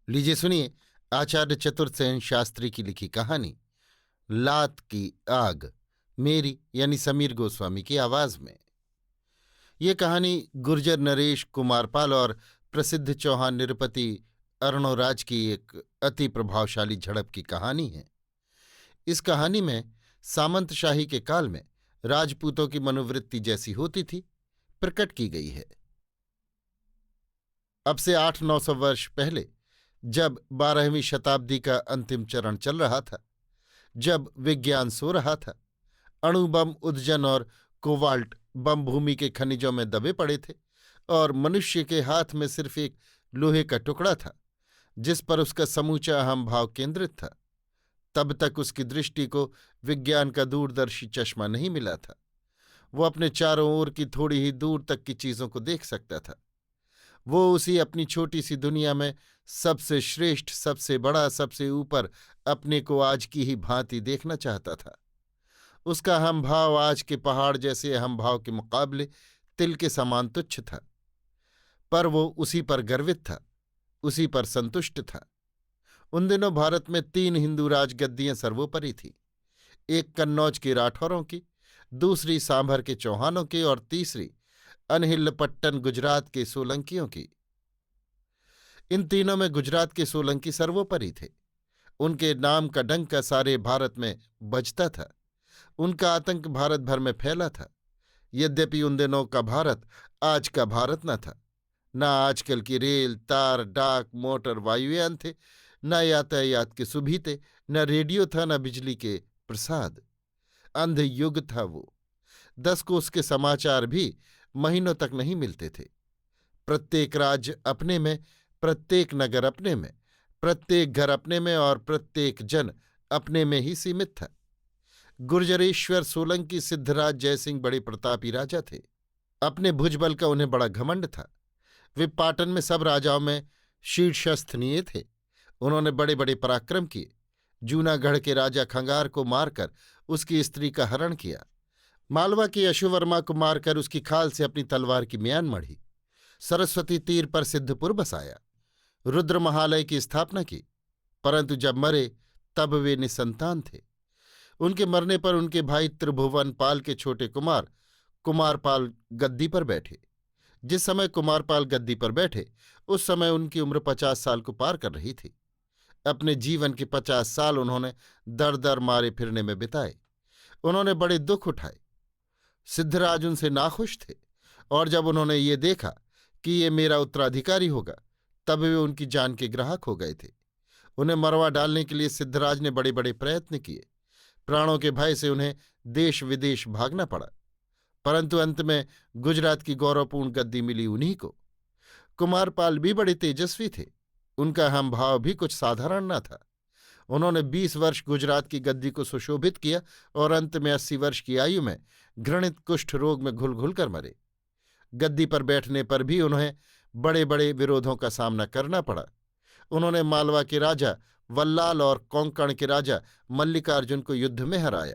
लीजिए सुनिए आचार्य चतुर्सेन शास्त्री की लिखी कहानी लात की आग, मेरी यानी समीर गोस्वामी की आवाज में। ये कहानी गुर्जर नरेश कुमारपाल और प्रसिद्ध चौहान निरुपति अरुणोराज की एक अति प्रभावशाली झड़प की कहानी है। इस कहानी में सामंतशाही के काल में राजपूतों की मनोवृत्ति जैसी होती थी प्रकट की गई है। अब से 800-900 वर्ष पहले, जब 12वीं शताब्दी का अंतिम चरण चल रहा था, जब विज्ञान सो रहा था, अणु बम उद्जन और कोवाल्ट बम भूमि के खनिजों में दबे पड़े थे और मनुष्य के हाथ में सिर्फ एक लोहे का टुकड़ा था जिस पर उसका समूचा अहम भाव केंद्रित था, तब तक उसकी दृष्टि को विज्ञान का दूरदर्शी चश्मा नहीं मिला था। वो अपने चारों ओर की थोड़ी ही दूर तक की चीजों को देख सकता था। वो उसी अपनी छोटी सी दुनिया में सबसे श्रेष्ठ, सबसे बड़ा, सबसे ऊपर अपने को आज की ही भांति देखना चाहता था। उसका अहम भाव आज के पहाड़ जैसे अहम भाव के मुकाबले तिल के समान तुच्छ था, पर वो उसी पर गर्वित था, उसी पर संतुष्ट था। उन दिनों भारत में 3 हिंदू राजगद्दियां सर्वोपरि थीं। एक कन्नौज के राठौरों की, दूसरी सांभर के चौहानों की और तीसरी अनहिलपट्टन गुजरात के सोलंकियों की। इन तीनों में गुजरात के सोलंकी सर्वोपरि थे। उनके नाम का डंका सारे भारत में बजता था। उनका आतंक भारत भर में फैला था। यद्यपि उन दिनों का भारत आज का भारत न था। न आजकल की रेल, तार, डाक, मोटर, वायुयान थे, न यातायात के सुभीते, न रेडियो था, न बिजली के प्रसाद। अंध युग था वो। 10 कोस के समाचार भी महीनों तक नहीं मिलते थे। प्रत्येक राज्य अपने में, प्रत्येक नगर अपने में, प्रत्येक घर अपने में और प्रत्येक जन अपने में ही सीमित था। गुर्जरेश्वर सोलंकी सिद्धराज जयसिंह बड़े प्रतापी राजा थे। अपने भुजबल का उन्हें बड़ा घमंड था। वे पाटन में सब राजाओं में शीर्षस्थनीय थे। उन्होंने बड़े बड़े पराक्रम किए। जूनागढ़ के राजा खंगार को मारकर उसकी स्त्री का हरण किया। मालवा के यशोवर्मा को मारकर उसकी खाल से अपनी तलवार की म्यान मढ़ी। सरस्वती तीर पर सिद्धपुर बसाया। रुद्र महालय की स्थापना की। परंतु जब मरे तब वे निसंतान थे। उनके मरने पर उनके भाई त्रिभुवन पाल के छोटे कुमार कुमारपाल गद्दी पर बैठे। जिस समय कुमारपाल गद्दी पर बैठे उस समय उनकी उम्र 50 साल को पार कर रही थी। अपने जीवन के 50 साल उन्होंने दर दर मारे फिरने में बिताए। उन्होंने बड़े दुख उठाए। सिद्धराज उनसे नाखुश थे और जब उन्होंने ये देखा कि ये मेरा उत्तराधिकारी होगा तब वे उनकी जान के ग्राहक हो गए थे। उन्हें मरवा डालने के लिए सिद्धराज ने बड़े बड़े प्रयत्न किए। प्राणों के भय से उन्हें देश विदेश भागना पड़ा, परंतु अंत में गुजरात की गौरवपूर्ण गद्दी मिली उन्हीं को। कुमारपाल भी बड़े तेजस्वी थे। उनका अहम भाव भी कुछ साधारण न था। उन्होंने 20 वर्ष गुजरात की गद्दी को सुशोभित किया और अंत में 80 वर्ष की आयु में घृणित कुष्ठ रोग में घुल घुल कर मरे। गद्दी पर बैठने पर भी उन्हें बड़े बड़े विरोधों का सामना करना पड़ा। उन्होंने मालवा के राजा वल्लाल और कोंकण के राजा मल्लिकार्जुन को युद्ध में हराया।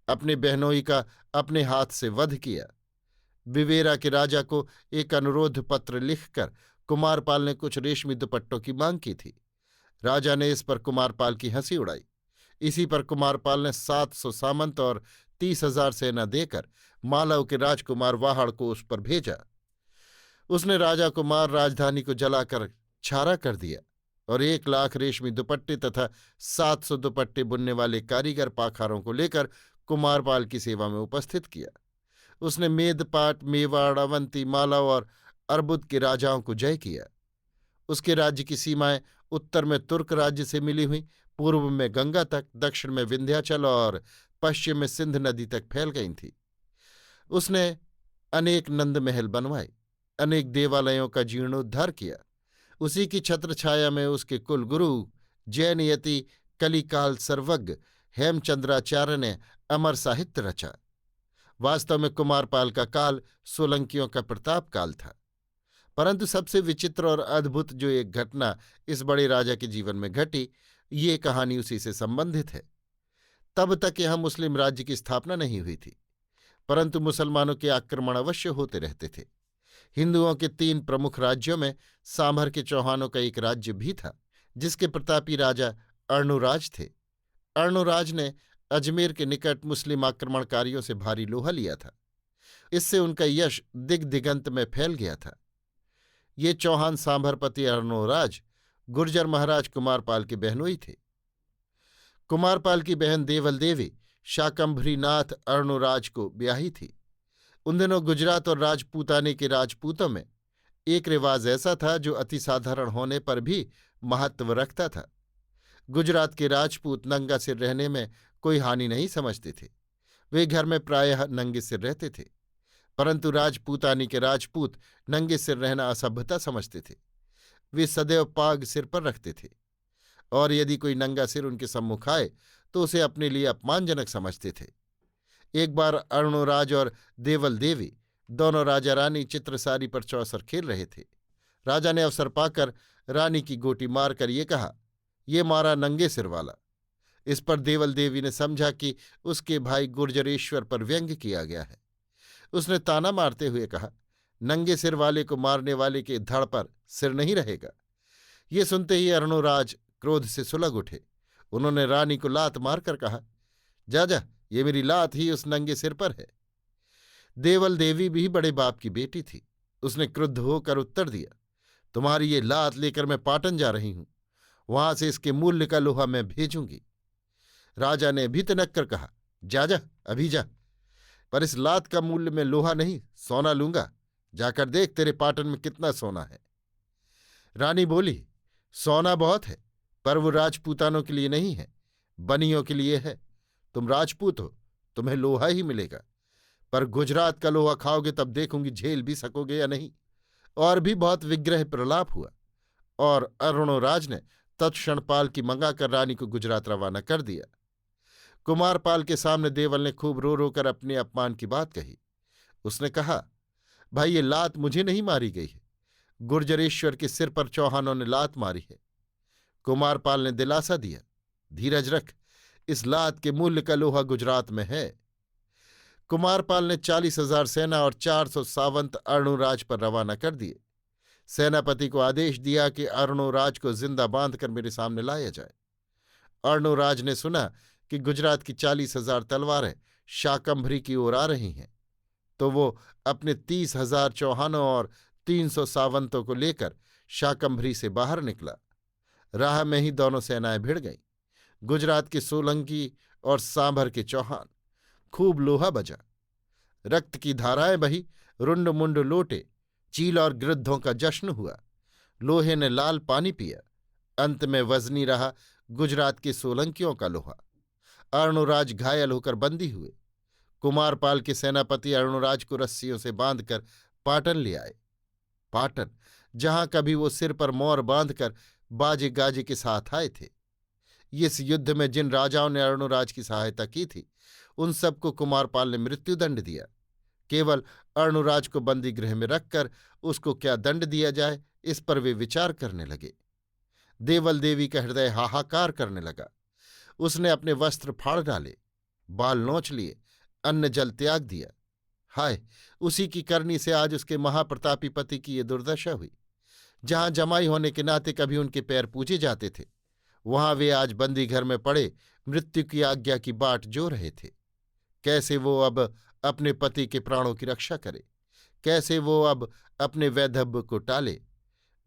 अपने बहनोई का अपने हाथ से वध किया। विवेरा के राजा को एक अनुरोध पत्र लिखकर कुमारपाल ने कुछ रेशमी दुपट्टों की मांग की थी। राजा ने इस पर कुमारपाल की हंसी उड़ाई। इसी पर कुमारपाल ने 700 सामंत और 30,000 सेना देकर मालव के राजकुमार वाहड़ को उस पर भेजा। उसने राजा को मार राजधानी को जलाकर छारा कर दिया और 1 लाख रेशमी दुपट्टे तथा 700 दुपट्टे बुनने वाले कारीगर पाखारों को लेकर कुमारपाल की सेवा में उपस्थित किया। उसने मेदपाट, मेवाड़, अवंती, मालव और अर्बुद के राजाओं को जय किया। उसके राज्य की सीमाएं उत्तर में तुर्क राज्य से मिली हुई, पूर्व में गंगा तक, दक्षिण में विंध्याचल और पश्चिम में सिंध नदी तक फैल गई थी। उसने अनेक नंद महल बनवाए, अनेक देवालयों का जीर्णोद्धार किया। उसी की छत्रछाया में उसके कुलगुरु जैन यति कलिकाल सर्वज्ञ हेमचंद्राचार्य ने अमर साहित्य रचा। वास्तव में कुमारपाल का काल सोलंकियों का प्रताप काल था। परंतु सबसे विचित्र और अद्भुत जो एक घटना इस बड़े राजा के जीवन में घटी, ये कहानी उसी से संबंधित है। तब तक यहाँ मुस्लिम राज्य की स्थापना नहीं हुई थी, परंतु मुसलमानों के आक्रमण अवश्य होते रहते थे। हिंदुओं के 3 प्रमुख राज्यों में सांभर के चौहानों का एक राज्य भी था, जिसके प्रतापी राजा अर्णोराज थे। अर्णोराज ने अजमेर के निकट मुस्लिम आक्रमणकारियों से भारी लोहा लिया था। इससे उनका यश दिग्दिगंत में फैल गया था। ये चौहान सांभरपति अर्णोराज गुर्जर महाराज कुमारपाल के बहनोई थे। कुमारपाल की बहन देवल देवी शाकंभरीनाथ अर्णोराज को ब्याही थी। उन दिनों गुजरात और राजपूताने के राजपूतों में एक रिवाज ऐसा था जो अति साधारण होने पर भी महत्व रखता था। गुजरात के राजपूत नंगा सिर रहने में कोई हानि नहीं समझते थे। वे घर में प्रायः नंगे सिर रहते थे, परंतु राजपूतानी के राजपूत नंगे सिर रहना असभ्यता समझते थे। वे सदैव पाग सिर पर रखते थे, और यदि कोई नंगा सिर उनके सम्मुख आए तो उसे अपने लिए अपमानजनक समझते थे। एक बार अर्णोराज और देवल देवी दोनों राजा रानी चित्रसारी पर चौसर खेल रहे थे। राजा ने अवसर पाकर रानी की गोटी मारकर ये कहा, ये मारा नंगे सिर वाला। इस पर देवल देवी ने समझा कि उसके भाई गुर्जरेश्वर पर व्यंग्य किया गया है। उसने ताना मारते हुए कहा, नंगे सिर वाले को मारने वाले के धड़ पर सिर नहीं रहेगा। ये सुनते ही अर्णोराज क्रोध से सुलग उठे। उन्होंने रानी को लात मारकर कहा, जा जा, ये मेरी लात ही उस नंगे सिर पर है। देवल देवी भी बड़े बाप की बेटी थी। उसने क्रुद्ध होकर उत्तर दिया, तुम्हारी ये लात लेकर मैं पाटन जा रही हूं, वहां से इसके मूल्य का लोहा मैं भेजूंगी। राजा ने भी तनक कर कहा, जा जा, अभी जा, पर इस लात का मूल्य में लोहा नहीं सोना लूंगा। जाकर देख तेरे पाटन में कितना सोना है। रानी बोली, सोना बहुत है, पर वो राजपूतानों के लिए नहीं है, बनियों के लिए है। तुम राजपूत हो, तुम्हें लोहा ही मिलेगा, पर गुजरात का लोहा खाओगे तब देखूंगी झेल भी सकोगे या नहीं। और भी बहुत विग्रह प्रलाप हुआ, और अर्णोराज ने तत्क्षण पालकी मंगाकर रानी को गुजरात रवाना कर दिया। कुमारपाल के सामने देवल ने खूब रो रो कर अपने अपमान की बात कही। उसने कहा, भाई ये लात मुझे नहीं मारी गई है, गुर्जरेश्वर के सिर पर चौहानों ने लात मारी है। कुमारपाल ने दिलासा दिया, धीरज रख, इस लात के मूल्य का लोहा गुजरात में है। कुमारपाल ने 40,000 सेना और 400 सावंत अर्णोराज पर रवाना कर दिए। सेनापति को आदेश दिया कि अर्णोराज को जिंदा बांधकर मेरे सामने लाया जाए। अर्णोराज ने सुना कि गुजरात की 40,000 तलवारें शाकंभरी की ओर आ रही हैं, तो वो अपने 30,000 चौहानों और 300 सावंतों को लेकर शाकंभरी से बाहर निकला। राह में ही दोनों सेनाएं भिड़ गईं। गुजरात के सोलंकी और सांभर के चौहान। खूब लोहा बजा, रक्त की धाराएं बही, रुंड मुंड लोटे, चील और गिरद्धों का जश्न हुआ। लोहे ने लाल पानी पिया। अंत में वजनी रहा गुजरात के सोलंकियों का लोहा। अर्णोराज घायल होकर बंदी हुए। कुमारपाल के सेनापति अर्णोराज को रस्सियों से बांधकर पाटन ले आए। पाटन, जहां कभी वो सिर पर मोर बांधकर बाजे गाजे के साथ आए थे। इस युद्ध में जिन राजाओं ने अर्णोराज की सहायता की थी, उन सबको कुमारपाल ने मृत्युदंड दिया। केवल अर्णोराज को बंदी गृह में रखकर उसको क्या दंड दिया जाए, इस पर वे विचार करने लगे। देवल देवी का हृदय हाहाकार करने लगा। उसने अपने वस्त्र फाड़ डाले, बाल नोच लिए, अन्न जल त्याग दिया। हाय, उसी की करनी से आज उसके महाप्रतापी पति की ये दुर्दशा हुई। जहां जमाई होने के नाते कभी उनके पैर पूजे जाते थे, वहां वे आज बंदी घर में पड़े मृत्यु की आज्ञा की बाट जो रहे थे। कैसे वो अब अपने पति के प्राणों की रक्षा करे, कैसे वो अब अपने वैधव्य को टाले।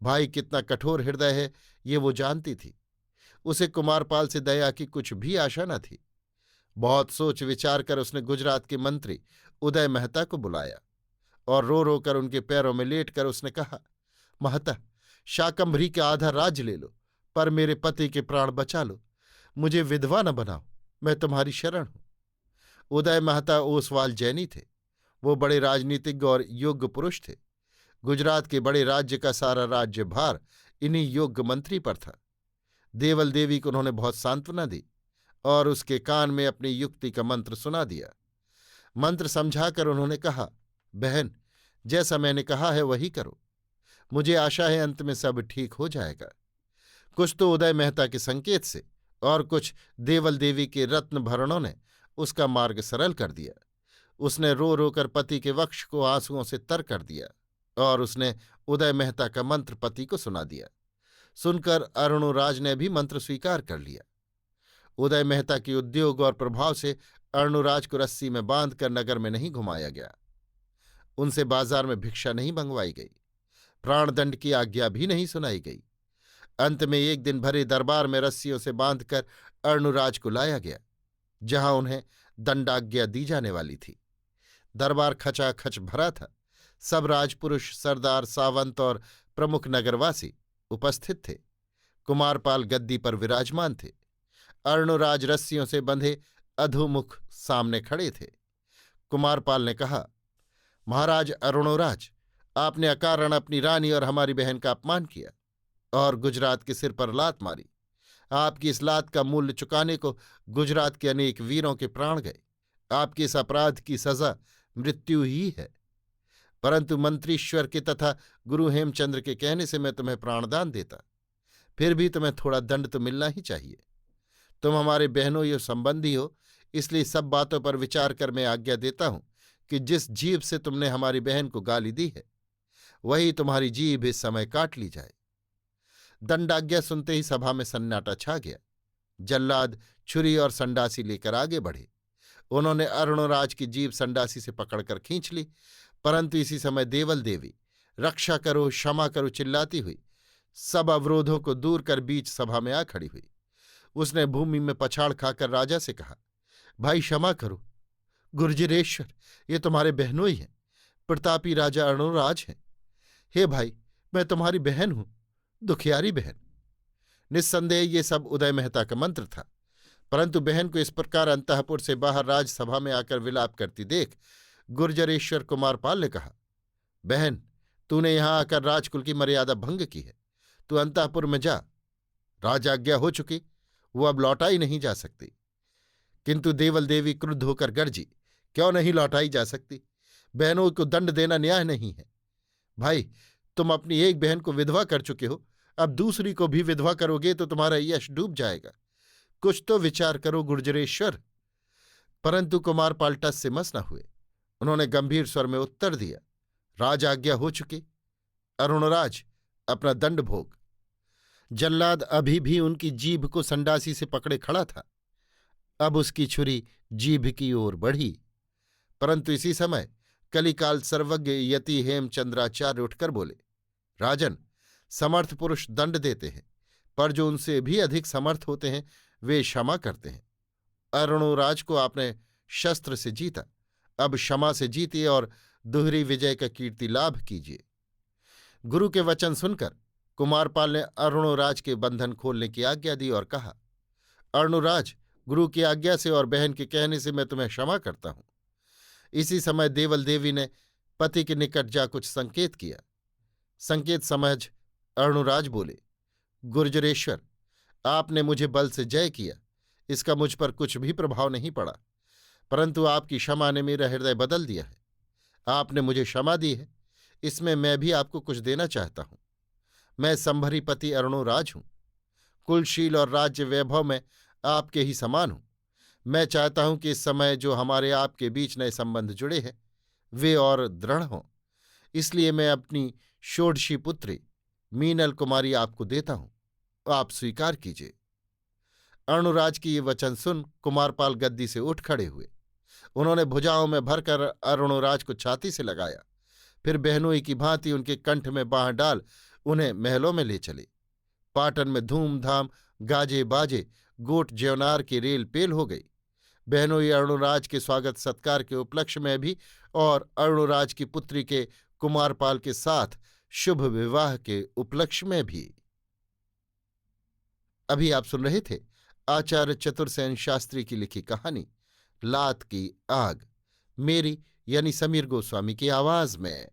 भाई कितना कठोर हृदय है ये वो जानती थी। उसे कुमारपाल से दया की कुछ भी आशा न थी। बहुत सोच विचार कर उसने गुजरात के मंत्री उदय मेहता को बुलाया और रो रो कर उनके पैरों में लेटकर उसने कहा, महता, शाकंभरी का आधा राज्य ले लो, पर मेरे पति के प्राण बचा लो। मुझे विधवा न बनाओ, मैं तुम्हारी शरण हूं। उदय मेहता ओसवाल जैनी थे। वो बड़े राजनीतिज्ञ और योग्य पुरुष थे। गुजरात के बड़े राज्य का सारा राज्य भार इन्हीं योग्य मंत्री पर था। देवल देवी को उन्होंने बहुत सांत्वना दी और उसके कान में अपनी युक्ति का मंत्र सुना दिया। मंत्र समझाकर उन्होंने कहा, बहन, जैसा मैंने कहा है वही करो। मुझे आशा है अंत में सब ठीक हो जाएगा। कुछ तो उदय मेहता के संकेत से और कुछ देवल देवी के रत्न भरणों ने उसका मार्ग सरल कर दिया। उसने रो रो कर पति के वक्ष को आंसुओं से तर कर दिया और उसने उदय मेहता का मंत्र पति को सुना दिया। सुनकर अरुणोराज ने भी मंत्र स्वीकार कर लिया। उदय मेहता के उद्योग और प्रभाव से अरुणोराज को रस्सी में बांधकर नगर में नहीं घुमाया गया। उनसे बाजार में भिक्षा नहीं मंगवाई गई, प्राणदंड की आज्ञा भी नहीं सुनाई गई। अंत में एक दिन भरे दरबार में रस्सियों से बांधकर अरुणोराज को लाया गया, जहां उन्हें दंडाज्ञा दी जाने वाली थी। दरबार खचाखच भरा था। सब राजपुरुष, सरदार, सावंत और प्रमुख नगरवासी उपस्थित थे। कुमारपाल गद्दी पर विराजमान थे। अरुणोराज रस्सियों से बंधे अधोमुख सामने खड़े थे। कुमारपाल ने कहा, महाराज अरुणोराज, आपने अकारण अपनी रानी और हमारी बहन का अपमान किया और गुजरात के सिर पर लात मारी। आपकी इस लात का मूल्य चुकाने को गुजरात के अनेक वीरों के प्राण गए। आपके इस अपराध की सजा मृत्यु ही है। परंतु मंत्रीश्वर के तथा गुरु हेमचंद्र के कहने से मैं तुम्हें प्राणदान देता। फिर भी तुम्हें थोड़ा दंड तो मिलना ही चाहिए। तुम हमारे बहनों यो संबंधी हो, इसलिए सब बातों पर विचार कर मैं आज्ञा देता हूं कि जिस जीभ से तुमने हमारी बहन को गाली दी है, वही तुम्हारी जीभ इस समय काट ली जाए। दंडाज्ञा सुनते ही सभा में सन्नाटा छा गया। जल्लाद छुरी और संडासी लेकर आगे बढ़े। उन्होंने अरुणोराज की जीभ संडासी से पकड़कर खींच ली, परंतु इसी समय देवल देवी रक्षा करो, क्षमा करो चिल्लाती हुई सब अवरोधों को दूर कर बीच सभा में आ खड़ी हुई। उसने भूमि में पछाड़ खाकर राजा से कहा, भाई क्षमा करो, गुर्जरेश्वर, ये तुम्हारे बहनों ही हैं, प्रतापी राजा अरुणोराज हैं। हे भाई, मैं तुम्हारी बहन हूं, दुखियारी बहन। निस्संदेह ये सब उदय मेहता का मंत्र था, परंतु बहन को इस प्रकार अंतःपुर से बाहर राजसभा में आकर विलाप करती देख गुर्जरेश्वर कुमारपाल ने कहा, बहन, तूने यहां आकर राजकुल की मर्यादा भंग की है। तू अंतःपुर में जा। राजाज्ञा हो चुकी, वो अब लौटाई नहीं जा सकती। किंतु देवल देवी क्रुद्ध होकर गर्जी, क्यों नहीं लौटाई जा सकती? बहनों को दंड देना न्याय नहीं है। भाई, तुम अपनी एक बहन को विधवा कर चुके हो, अब दूसरी को भी विधवा करोगे तो तुम्हारा यश डूब जाएगा। कुछ तो विचार करो गुर्जरेश्वर। परंतु कुमारपाल टस से मस न हुए। उन्होंने गंभीर स्वर में उत्तर दिया, राजाज्ञा हो चुकी। अरुणराज, अपना दंड भोग। जल्लाद अभी भी उनकी जीभ को संडासी से पकड़े खड़ा था। अब उसकी छुरी जीभ की ओर बढ़ी, परंतु इसी समय कलिकाल सर्वज्ञ यति हेमचंद्राचार्य उठकर बोले, राजन, समर्थ पुरुष दंड देते हैं, पर जो उनसे भी अधिक समर्थ होते हैं वे क्षमा करते हैं। अरुणोराज को आपने शस्त्र से जीता, अब क्षमा से जीतिए और दोहरी विजय का कीर्ति लाभ कीजिए। गुरु के वचन सुनकर कुमारपाल ने अरुणोराज के बंधन खोलने की आज्ञा दी और कहा, अरुणोराज, गुरु की आज्ञा से और बहन के कहने से मैं तुम्हें क्षमा करता हूं। इसी समय देवल देवी ने पति के निकट जा कुछ संकेत किया। संकेत समझ अरुणोराज बोले, गुर्जरेश्वर, आपने मुझे बल से जय किया, इसका मुझ पर कुछ भी प्रभाव नहीं पड़ा, परंतु आपकी क्षमा ने मेरा हृदय बदल दिया है। आपने मुझे क्षमा दी है, इसमें मैं भी आपको कुछ देना चाहता हूं। मैं संभरी पति अरुणोराज हूं, कुलशील और राज्य वैभव में आपके ही समान हूं। मैं चाहता हूं कि इस समय जो हमारे आपके बीच नए संबंध जुड़े हैं वे और दृढ़ हों। इसलिए मैं अपनी षोडशी पुत्री मीनल कुमारी आपको देता हूं, आप स्वीकार कीजिए। अरुणराज की ये वचन सुन कुमारपाल गद्दी से उठ खड़े हुए। उन्होंने भुजाओं में भरकर अरुणराज को छाती से लगाया, फिर बहनोई की भांति उनके कंठ में बांह डाल उन्हें महलों में ले चले। पाटन में धूमधाम गाजे बाजे गोट ज्यौनार की रेल पेल हो गई। बहनोई अरुणराज के स्वागत सत्कार के उपलक्ष्य में भी और अरुणराज की पुत्री के कुमारपाल के साथ शुभ विवाह के उपलक्ष्य में भी। अभी आप सुन रहे थे आचार्य चतुर्सेन शास्त्री की लिखी कहानी लात की आग, मेरी यानी समीर गोस्वामी की आवाज में।